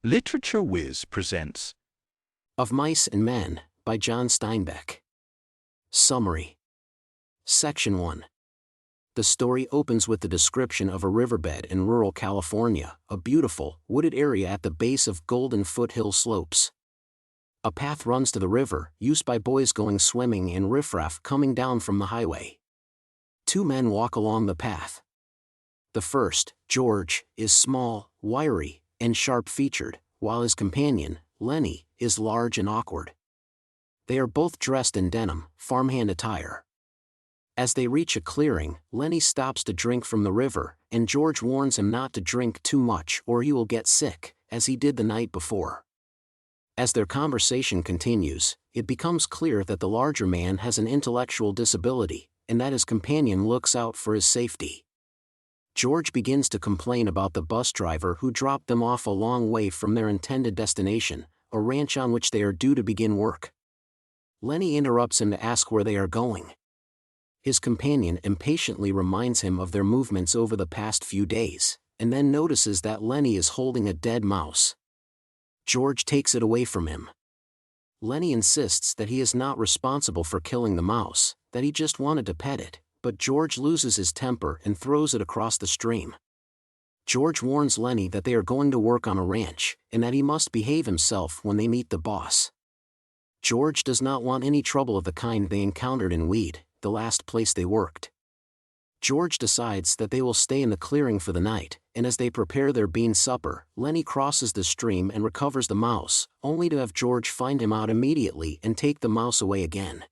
Literature Whiz presents Of Mice and Men, by John Steinbeck. Summary. Section 1. The story opens with the description of a riverbed in rural California, a beautiful, wooded area at the base of Golden Foothill slopes. A path runs to the river, used by boys going swimming and riffraff coming down from the highway. Two men walk along the path. The first, George, is small, wiry, and sharp-featured, while his companion, Lenny, is large and awkward. They are both dressed in denim, farmhand attire. As they reach a clearing, Lenny stops to drink from the river, and George warns him not to drink too much or he will get sick, as he did the night before. As their conversation continues, it becomes clear that the larger man has an intellectual disability, and that his companion looks out for his safety. George begins to complain about the bus driver who dropped them off a long way from their intended destination, a ranch on which they are due to begin work. Lenny interrupts him to ask where they are going. His companion impatiently reminds him of their movements over the past few days, and then notices that Lenny is holding a dead mouse. George takes it away from him. Lenny insists that he is not responsible for killing the mouse, that he just wanted to pet it, but George loses his temper and throws it across the stream. George warns Lenny that they are going to work on a ranch, and that he must behave himself when they meet the boss. George does not want any trouble of the kind they encountered in Weed, the last place they worked. George decides that they will stay in the clearing for the night, and as they prepare their bean supper, Lenny crosses the stream and recovers the mouse, only to have George find him out immediately and take the mouse away again.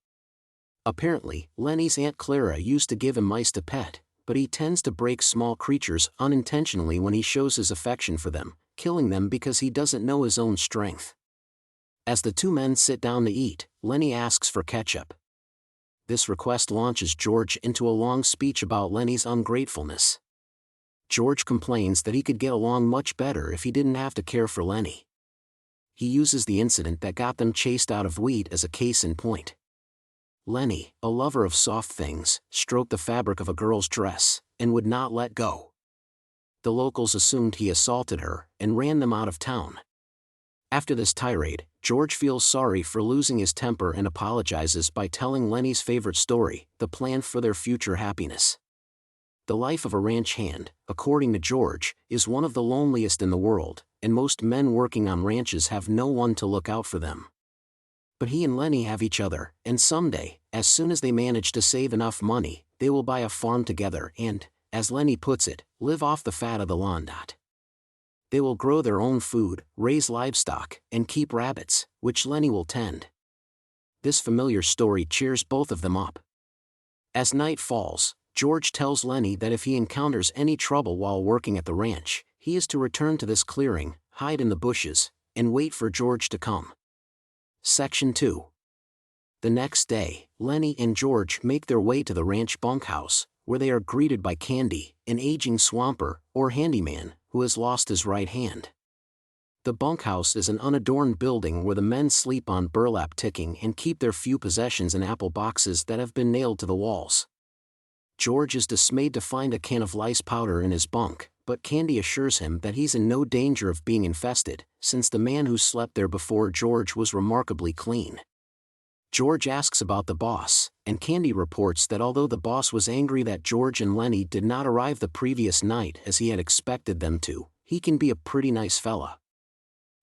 Apparently, Lenny's Aunt Clara used to give him mice to pet, but he tends to break small creatures unintentionally when he shows his affection for them, killing them because he doesn't know his own strength. As the two men sit down to eat, Lenny asks for ketchup. This request launches George into a long speech about Lenny's ungratefulness. George complains that he could get along much better if he didn't have to care for Lenny. He uses the incident that got them chased out of Weed as a case in point. Lenny, a lover of soft things, stroked the fabric of a girl's dress, and would not let go. The locals assumed he assaulted her, and ran them out of town. After this tirade, George feels sorry for losing his temper and apologizes by telling Lenny's favorite story, the plan for their future happiness. The life of a ranch hand, according to George, is one of the loneliest in the world, and most men working on ranches have no one to look out for them. But he and Lenny have each other, and someday, as soon as they manage to save enough money, they will buy a farm together and, as Lenny puts it, live off the fat of the land. They will grow their own food, raise livestock, and keep rabbits, which Lenny will tend. This familiar story cheers both of them up. As night falls, George tells Lenny that if he encounters any trouble while working at the ranch, he is to return to this clearing, hide in the bushes, and wait for George to come. Section 2. The next day, Lenny and George make their way to the ranch bunkhouse, where they are greeted by Candy, an aging swamper, or handyman, who has lost his right hand. The bunkhouse is an unadorned building where the men sleep on burlap ticking and keep their few possessions in apple boxes that have been nailed to the walls. George is dismayed to find a can of lice powder in his bunk, but Candy assures him that he's in no danger of being infested, since the man who slept there before George was remarkably clean. George asks about the boss, and Candy reports that although the boss was angry that George and Lenny did not arrive the previous night as he had expected them to, he can be a pretty nice fella.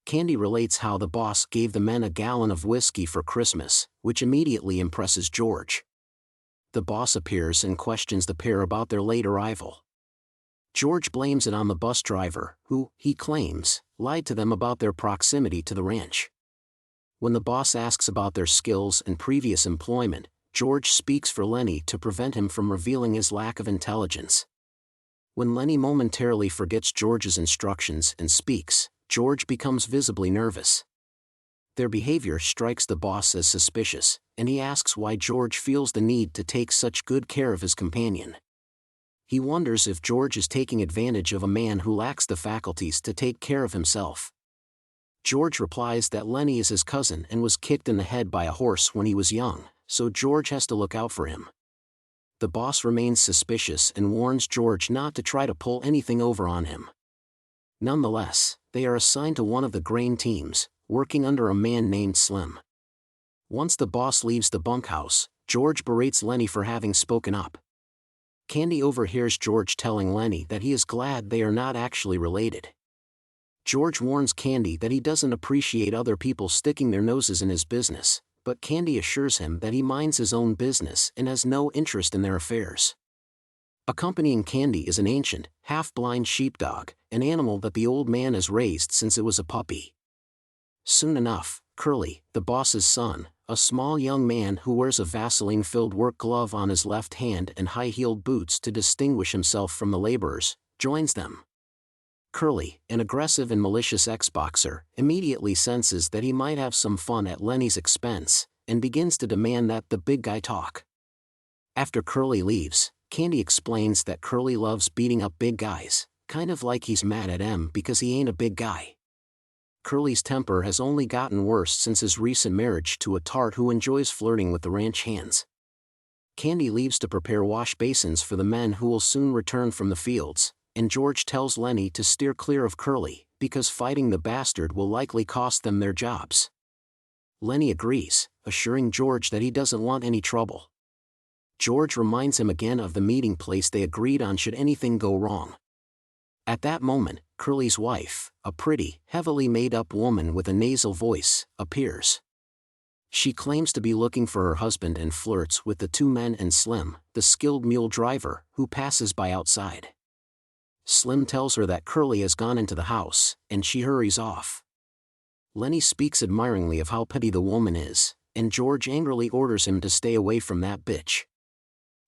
Candy relates how the boss gave the men a gallon of whiskey for Christmas, which immediately impresses George. The boss appears and questions the pair about their late arrival. George blames it on the bus driver, who, he claims, lied to them about their proximity to the ranch. When the boss asks about their skills and previous employment, George speaks for Lenny to prevent him from revealing his lack of intelligence. When Lenny momentarily forgets George's instructions and speaks, George becomes visibly nervous. Their behavior strikes the boss as suspicious, and he asks why George feels the need to take such good care of his companion. He wonders if George is taking advantage of a man who lacks the faculties to take care of himself. George replies that Lenny is his cousin and was kicked in the head by a horse when he was young, so George has to look out for him. The boss remains suspicious and warns George not to try to pull anything over on him. Nonetheless, they are assigned to one of the grain teams, working under a man named Slim. Once the boss leaves the bunkhouse, George berates Lenny for having spoken up. Candy overhears George telling Lenny that he is glad they are not actually related. George warns Candy that he doesn't appreciate other people sticking their noses in his business, but Candy assures him that he minds his own business and has no interest in their affairs. Accompanying Candy is an ancient, half-blind sheepdog, an animal that the old man has raised since it was a puppy. Soon enough, Curly, the boss's son, a small young man who wears a Vaseline-filled work glove on his left hand and high-heeled boots to distinguish himself from the laborers, joins them. Curly, an aggressive and malicious ex-boxer, immediately senses that he might have some fun at Lenny's expense, and begins to demand that the big guy talk. After Curly leaves, Candy explains that Curly loves beating up big guys, kind of like he's mad at him because he ain't a big guy. Curly's temper has only gotten worse since his recent marriage to a tart who enjoys flirting with the ranch hands. Candy leaves to prepare wash basins for the men who will soon return from the fields, and George tells Lenny to steer clear of Curly, because fighting the bastard will likely cost them their jobs. Lenny agrees, assuring George that he doesn't want any trouble. George reminds him again of the meeting place they agreed on should anything go wrong. At that moment, Curly's wife, a pretty, heavily made-up woman with a nasal voice, appears. She claims to be looking for her husband and flirts with the two men and Slim, the skilled mule driver, who passes by outside. Slim tells her that Curly has gone into the house, and she hurries off. Lenny speaks admiringly of how petty the woman is, and George angrily orders him to stay away from that bitch.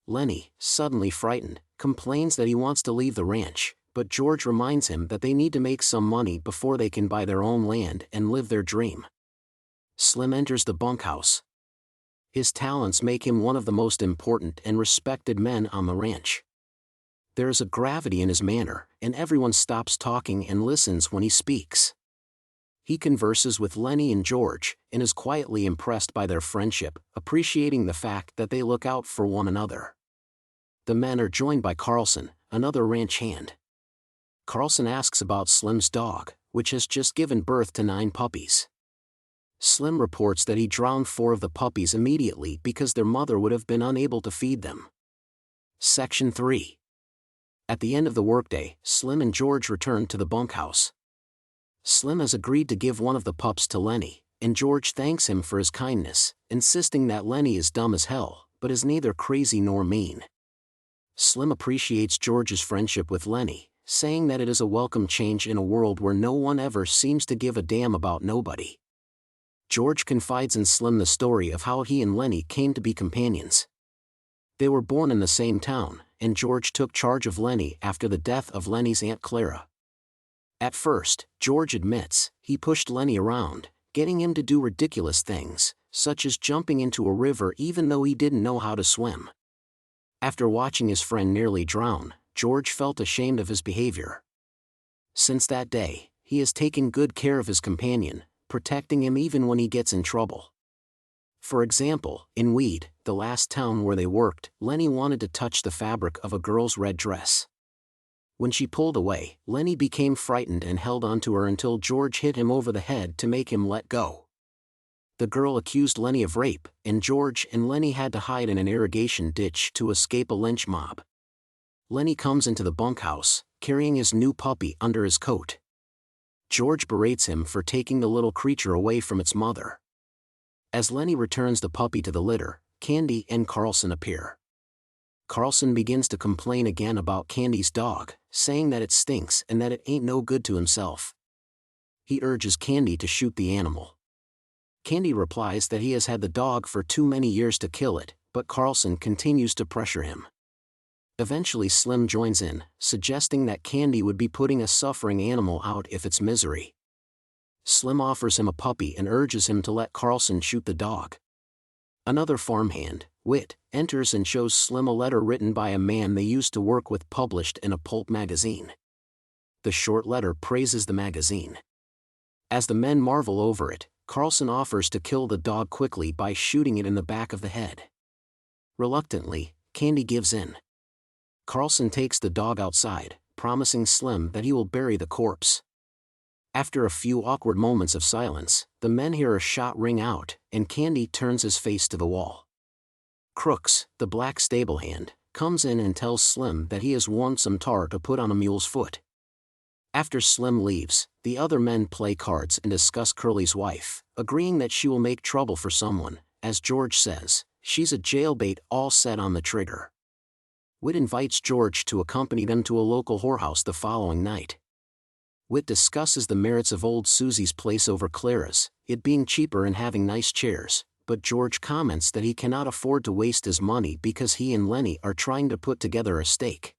Lenny, suddenly frightened, complains that he wants to leave the ranch, but George reminds him that they need to make some money before they can buy their own land and live their dream. Slim enters the bunkhouse. His talents make him one of the most important and respected men on the ranch. There is a gravity in his manner, and everyone stops talking and listens when he speaks. He converses with Lenny and George, and is quietly impressed by their friendship, appreciating the fact that they look out for one another. The men are joined by Carlson, another ranch hand. Carlson asks about Slim's dog, which has just given birth to 9 puppies. Slim reports that he drowned 4 of the puppies immediately because their mother would have been unable to feed them. Section 3. At the end of the workday, Slim and George return to the bunkhouse. Slim has agreed to give one of the pups to Lenny, and George thanks him for his kindness, insisting that Lenny is dumb as hell, but is neither crazy nor mean. Slim appreciates George's friendship with Lenny, saying that it is a welcome change in a world where no one ever seems to give a damn about nobody. George confides in Slim the story of how he and Lenny came to be companions. They were born in the same town, and George took charge of Lenny after the death of Lenny's Aunt Clara. At first, George admits, he pushed Lenny around, getting him to do ridiculous things, such as jumping into a river even though he didn't know how to swim. After watching his friend nearly drown, George felt ashamed of his behavior. Since that day, he has taken good care of his companion, protecting him even when he gets in trouble. For example, in Weed, the last town where they worked, Lenny wanted to touch the fabric of a girl's red dress. When she pulled away, Lenny became frightened and held onto her until George hit him over the head to make him let go. The girl accused Lenny of rape, and George and Lenny had to hide in an irrigation ditch to escape a lynch mob. Lenny comes into the bunkhouse, carrying his new puppy under his coat. George berates him for taking the little creature away from its mother. As Lenny returns the puppy to the litter, Candy and Carlson appear. Carlson begins to complain again about Candy's dog, saying that it stinks and that it ain't no good to himself. He urges Candy to shoot the animal. Candy replies that he has had the dog for too many years to kill it, but Carlson continues to pressure him. Eventually Slim joins in, suggesting that Candy would be putting a suffering animal out if it's misery. Slim offers him a puppy and urges him to let Carlson shoot the dog. Another farmhand, Whit, enters and shows Slim a letter written by a man they used to work with published in a pulp magazine. The short letter praises the magazine. As the men marvel over it, Carlson offers to kill the dog quickly by shooting it in the back of the head. Reluctantly, Candy gives in. Carlson takes the dog outside, promising Slim that he will bury the corpse. After a few awkward moments of silence, the men hear a shot ring out, and Candy turns his face to the wall. Crooks, the black stable hand, comes in and tells Slim that he has warmed some tar to put on a mule's foot. After Slim leaves, the other men play cards and discuss Curly's wife, agreeing that she will make trouble for someone. As George says, she's a jailbait all set on the trigger. Whit invites George to accompany them to a local whorehouse the following night. Whit discusses the merits of old Susie's place over Clara's, it being cheaper and having nice chairs, but George comments that he cannot afford to waste his money because he and Lenny are trying to put together a stake.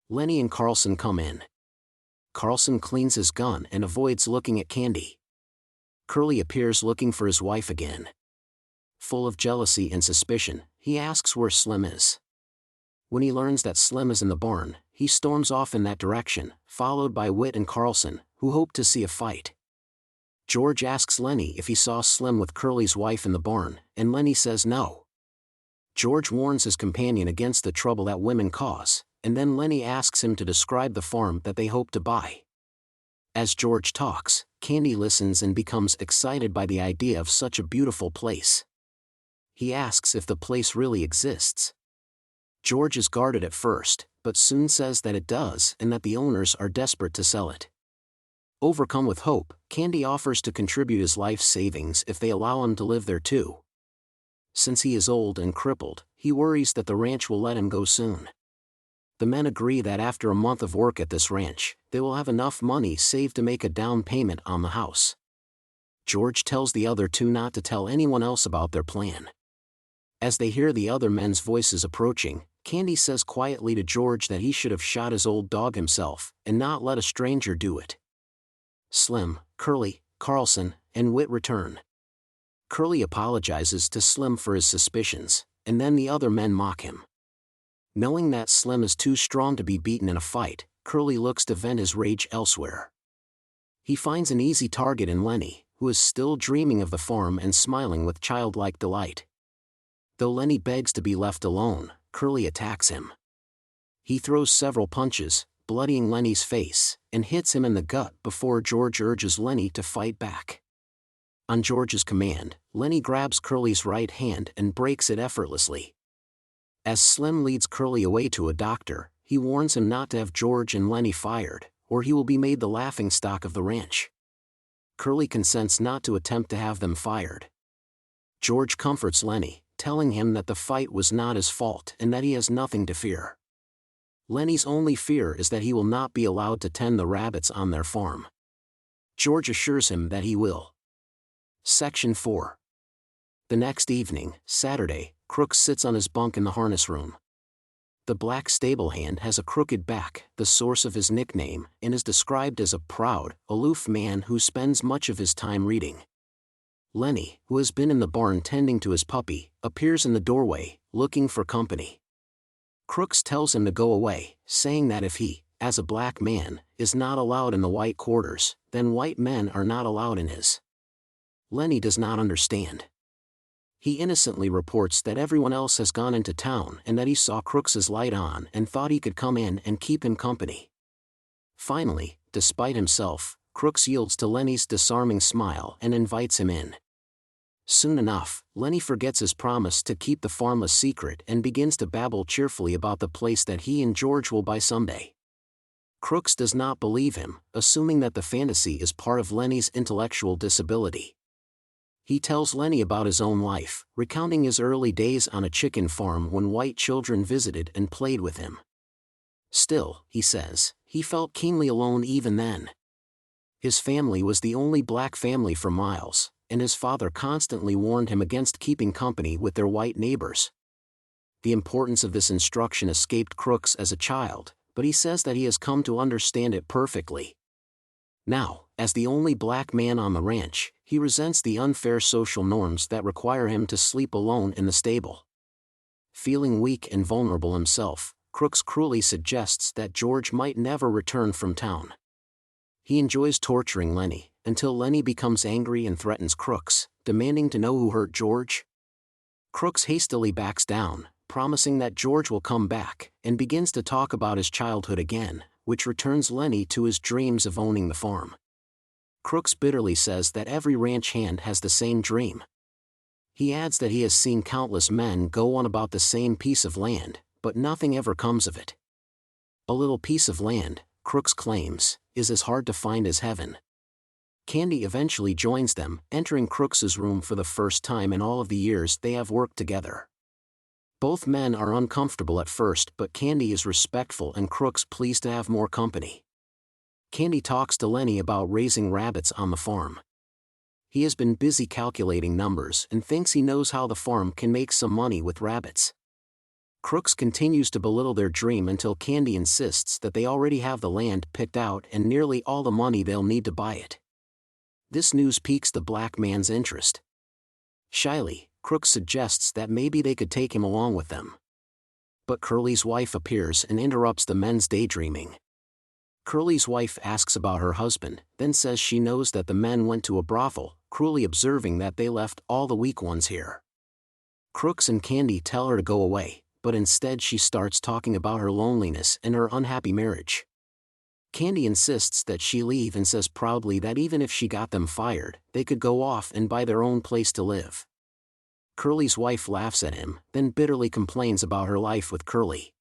Lenny and Carlson come in. Carlson cleans his gun and avoids looking at Candy. Curly appears looking for his wife again. Full of jealousy and suspicion, he asks where Slim is. When he learns that Slim is in the barn, he storms off in that direction, followed by Whit and Carlson, who hope to see a fight. George asks Lenny if he saw Slim with Curly's wife in the barn, and Lenny says no. George warns his companion against the trouble that women cause, and then Lenny asks him to describe the farm that they hope to buy. As George talks, Candy listens and becomes excited by the idea of such a beautiful place. He asks if the place really exists. George is guarded at first, but soon says that it does and that the owners are desperate to sell it. Overcome with hope, Candy offers to contribute his life savings if they allow him to live there too. Since he is old and crippled, he worries that the ranch will let him go soon. The men agree that after a month of work at this ranch, they will have enough money saved to make a down payment on the house. George tells the other two not to tell anyone else about their plan. As they hear the other men's voices approaching, Candy says quietly to George that he should have shot his old dog himself, and not let a stranger do it. Slim, Curly, Carlson, and Whit return. Curly apologizes to Slim for his suspicions, and then the other men mock him. Knowing that Slim is too strong to be beaten in a fight, Curly looks to vent his rage elsewhere. He finds an easy target in Lenny, who is still dreaming of the farm and smiling with childlike delight. Though Lenny begs to be left alone, Curly attacks him. He throws several punches, bloodying Lenny's face, and hits him in the gut before George urges Lenny to fight back. On George's command, Lenny grabs Curly's right hand and breaks it effortlessly. As Slim leads Curly away to a doctor, he warns him not to have George and Lenny fired, or he will be made the laughingstock of the ranch. Curly consents not to attempt to have them fired. George comforts Lenny, telling him that the fight was not his fault and that he has nothing to fear. Lenny's only fear is that he will not be allowed to tend the rabbits on their farm. George assures him that he will. Section 4. The next evening, Saturday, Crooks sits on his bunk in the harness room. The black stable hand has a crooked back, the source of his nickname, and is described as a proud, aloof man who spends much of his time reading. Lenny, who has been in the barn tending to his puppy, appears in the doorway, looking for company. Crooks tells him to go away, saying that if he, as a black man, is not allowed in the white quarters, then white men are not allowed in his. Lenny does not understand. He innocently reports that everyone else has gone into town and that he saw Crooks's light on and thought he could come in and keep him company. Finally, despite himself, Crooks yields to Lenny's disarming smile and invites him in. Soon enough, Lenny forgets his promise to keep the farm a secret and begins to babble cheerfully about the place that he and George will buy someday. Crooks does not believe him, assuming that the fantasy is part of Lenny's intellectual disability. He tells Lenny about his own life, recounting his early days on a chicken farm when white children visited and played with him. Still, he says, he felt keenly alone even then. His family was the only black family for miles, and his father constantly warned him against keeping company with their white neighbors. The importance of this instruction escaped Crooks as a child, but he says that he has come to understand it perfectly. Now, as the only black man on the ranch, he resents the unfair social norms that require him to sleep alone in the stable. Feeling weak and vulnerable himself, Crooks cruelly suggests that George might never return from town. He enjoys torturing Lenny, until Lenny becomes angry and threatens Crooks, demanding to know who hurt George. Crooks hastily backs down, promising that George will come back, and begins to talk about his childhood again, which returns Lenny to his dreams of owning the farm. Crooks bitterly says that every ranch hand has the same dream. He adds that he has seen countless men go on about the same piece of land, but nothing ever comes of it. A little piece of land, Crooks claims, is as hard to find as heaven. Candy eventually joins them, entering Crooks's room for the first time in all of the years they have worked together. Both men are uncomfortable at first, but Candy is respectful and Crooks pleased to have more company. Candy talks to Lenny about raising rabbits on the farm. He has been busy calculating numbers and thinks he knows how the farm can make some money with rabbits. Crooks continues to belittle their dream until Candy insists that they already have the land picked out and nearly all the money they'll need to buy it. This news piques the black man's interest. Shyly, Crooks suggests that maybe they could take him along with them. But Curly's wife appears and interrupts the men's daydreaming. Curly's wife asks about her husband, then says she knows that the men went to a brothel, cruelly observing that they left all the weak ones here. Crooks and Candy tell her to go away, but instead she starts talking about her loneliness and her unhappy marriage. Candy insists that she leave and says proudly that even if she got them fired, they could go off and buy their own place to live. Curly's wife laughs at him, then bitterly complains about her life with Curly.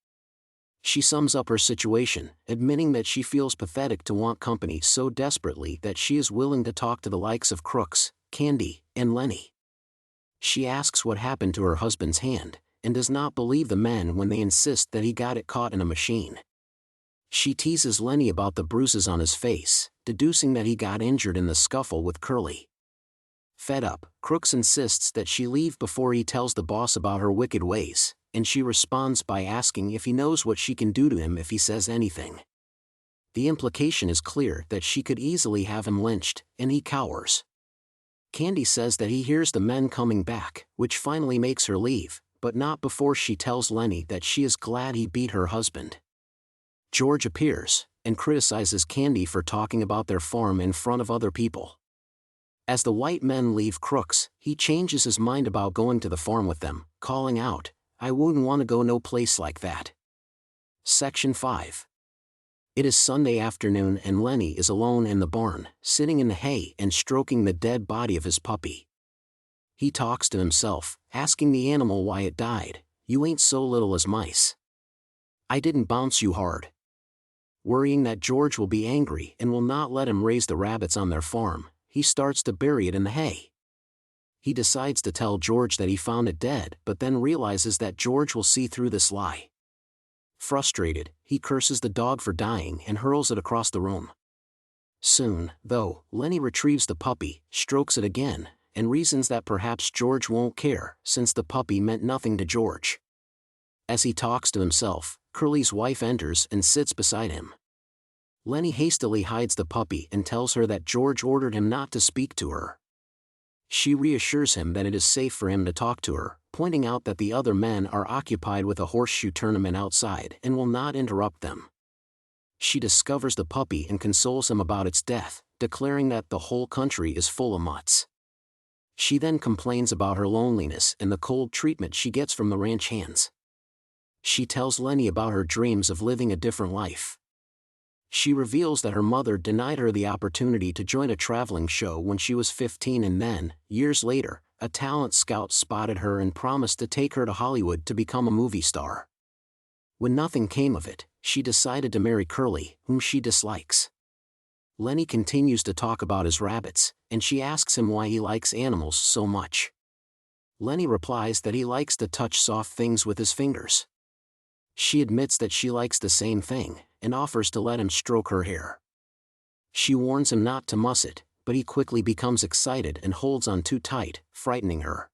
She sums up her situation, admitting that she feels pathetic to want company so desperately that she is willing to talk to the likes of Crooks, Candy, and Lenny. She asks what happened to her husband's hand, and does not believe the men when they insist that he got it caught in a machine. She teases Lenny about the bruises on his face, deducing that he got injured in the scuffle with Curly. Fed up, Crooks insists that she leave before he tells the boss about her wicked ways, and she responds by asking if he knows what she can do to him if he says anything. The implication is clear that she could easily have him lynched, and he cowers. Candy says that he hears the men coming back, which finally makes her leave, but not before she tells Lenny that she is glad he beat her husband. George appears, and criticizes Candy for talking about their farm in front of other people. As the white men leave Crooks, he changes his mind about going to the farm with them, calling out, "I wouldn't want to go no place like that." Section 5. It is Sunday afternoon and Lenny is alone in the barn, sitting in the hay and stroking the dead body of his puppy. He talks to himself, asking the animal why it died. "You ain't so little as mice. I didn't bounce you hard." Worrying that George will be angry and will not let him raise the rabbits on their farm, he starts to bury it in the hay. He decides to tell George that he found it dead, but then realizes that George will see through this lie. Frustrated, he curses the dog for dying and hurls it across the room. Soon, though, Lenny retrieves the puppy, strokes it again, and reasons that perhaps George won't care, since the puppy meant nothing to George. As he talks to himself, Curly's wife enters and sits beside him. Lenny hastily hides the puppy and tells her that George ordered him not to speak to her. She reassures him that it is safe for him to talk to her, pointing out that the other men are occupied with a horseshoe tournament outside and will not interrupt them. She discovers the puppy and consoles him about its death, declaring that the whole country is full of mutts. She then complains about her loneliness and the cold treatment she gets from the ranch hands. She tells Lenny about her dreams of living a different life. She reveals that her mother denied her the opportunity to join a traveling show when she was 15 and then, years later, a talent scout spotted her and promised to take her to Hollywood to become a movie star. When nothing came of it, she decided to marry Curly, whom she dislikes. Lenny continues to talk about his rabbits, and she asks him why he likes animals so much. Lenny replies that he likes to touch soft things with his fingers. She admits that she likes the same thing, and offers to let him stroke her hair. She warns him not to muss it, but he quickly becomes excited and holds on too tight, frightening her.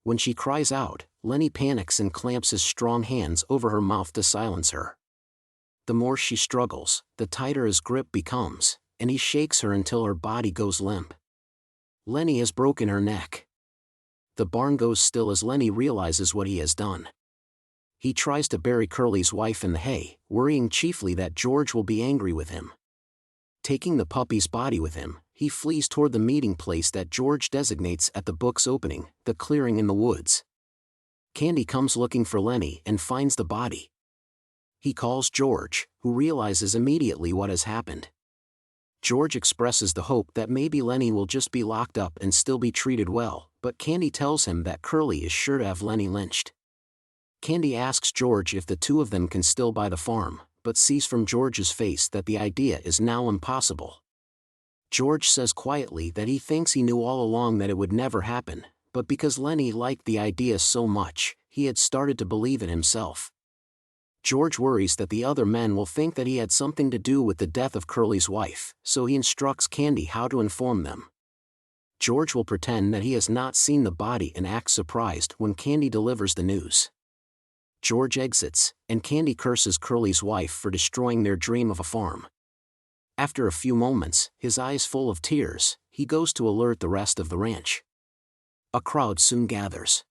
When she cries out, Lenny panics and clamps his strong hands over her mouth to silence her. The more she struggles, the tighter his grip becomes, and he shakes her until her body goes limp. Lenny has broken her neck. The barn goes still as Lenny realizes what he has done. He tries to bury Curly's wife in the hay, worrying chiefly that George will be angry with him. Taking the puppy's body with him, he flees toward the meeting place that George designates at the book's opening, the clearing in the woods. Candy comes looking for Lenny and finds the body. He calls George, who realizes immediately what has happened. George expresses the hope that maybe Lenny will just be locked up and still be treated well, but Candy tells him that Curly is sure to have Lenny lynched. Candy asks George if the two of them can still buy the farm, but sees from George's face that the idea is now impossible. George says quietly that he thinks he knew all along that it would never happen, but because Lenny liked the idea so much, he had started to believe it himself. George worries that the other men will think that he had something to do with the death of Curly's wife, so he instructs Candy how to inform them. George will pretend that he has not seen the body and acts surprised when Candy delivers the news. George exits, and Candy curses Curly's wife for destroying their dream of a farm. After a few moments, his eyes full of tears, he goes to alert the rest of the ranch. A crowd soon gathers.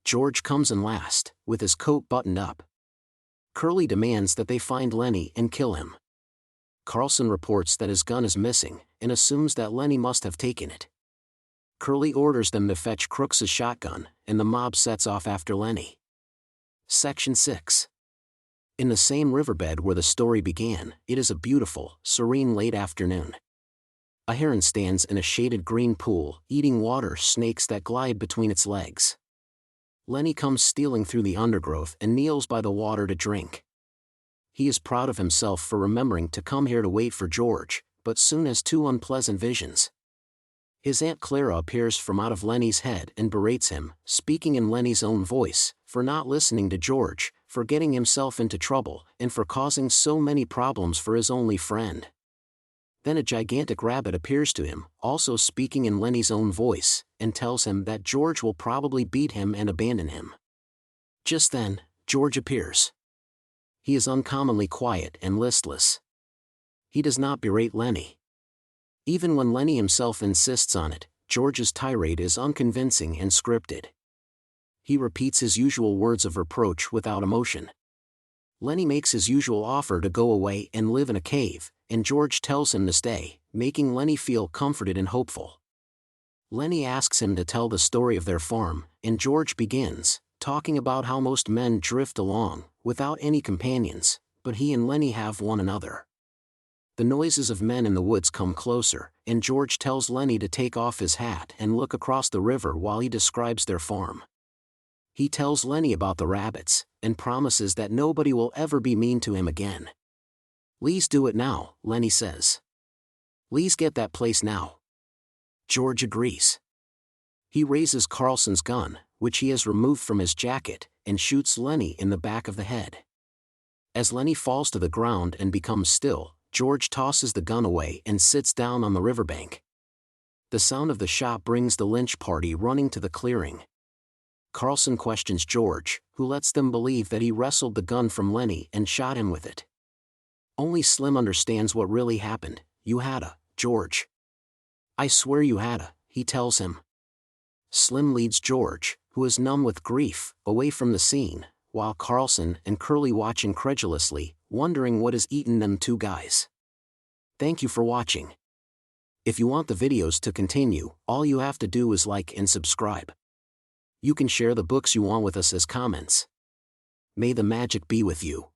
George comes in last, with his coat buttoned up. Curly demands that they find Lenny and kill him. Carlson reports that his gun is missing, and assumes that Lenny must have taken it. Curly orders them to fetch Crooks's shotgun, and the mob sets off after Lenny. Section 6. In the same riverbed where the story began, it is a beautiful, serene late afternoon. A heron stands in a shaded green pool, eating water snakes that glide between its legs. Lenny comes stealing through the undergrowth and kneels by the water to drink. He is proud of himself for remembering to come here to wait for George, but soon has two unpleasant visions. His Aunt Clara appears from out of Lenny's head and berates him, speaking in Lenny's own voice, for not listening to George, for getting himself into trouble, and for causing so many problems for his only friend. Then a gigantic rabbit appears to him, also speaking in Lenny's own voice, and tells him that George will probably beat him and abandon him. Just then, George appears. He is uncommonly quiet and listless. He does not berate Lenny. Even when Lenny himself insists on it, George's tirade is unconvincing and scripted. He repeats his usual words of reproach without emotion. Lenny makes his usual offer to go away and live in a cave, and George tells him to stay, making Lenny feel comforted and hopeful. Lenny asks him to tell the story of their farm, and George begins, talking about how most men drift along, without any companions, but he and Lenny have one another. The noises of men in the woods come closer, and George tells Lenny to take off his hat and look across the river while he describes their farm. He tells Lenny about the rabbits, and promises that nobody will ever be mean to him again. "Please do it now," Lenny says. "Please get that place now." George agrees. He raises Carlson's gun, which he has removed from his jacket, and shoots Lenny in the back of the head. As Lenny falls to the ground and becomes still, George tosses the gun away and sits down on the riverbank. The sound of the shot brings the lynch party running to the clearing. Carlson questions George, who lets them believe that he wrestled the gun from Lenny and shot him with it. Only Slim understands what really happened. "You hadda, George. I swear you hadda," he tells him. Slim leads George, who is numb with grief, away from the scene, while Carlson and Curly watch incredulously, wondering what has eaten them two guys. Thank you for watching. If you want the videos to continue, all you have to do is like and subscribe. You can share the books you want with us as comments. May the magic be with you.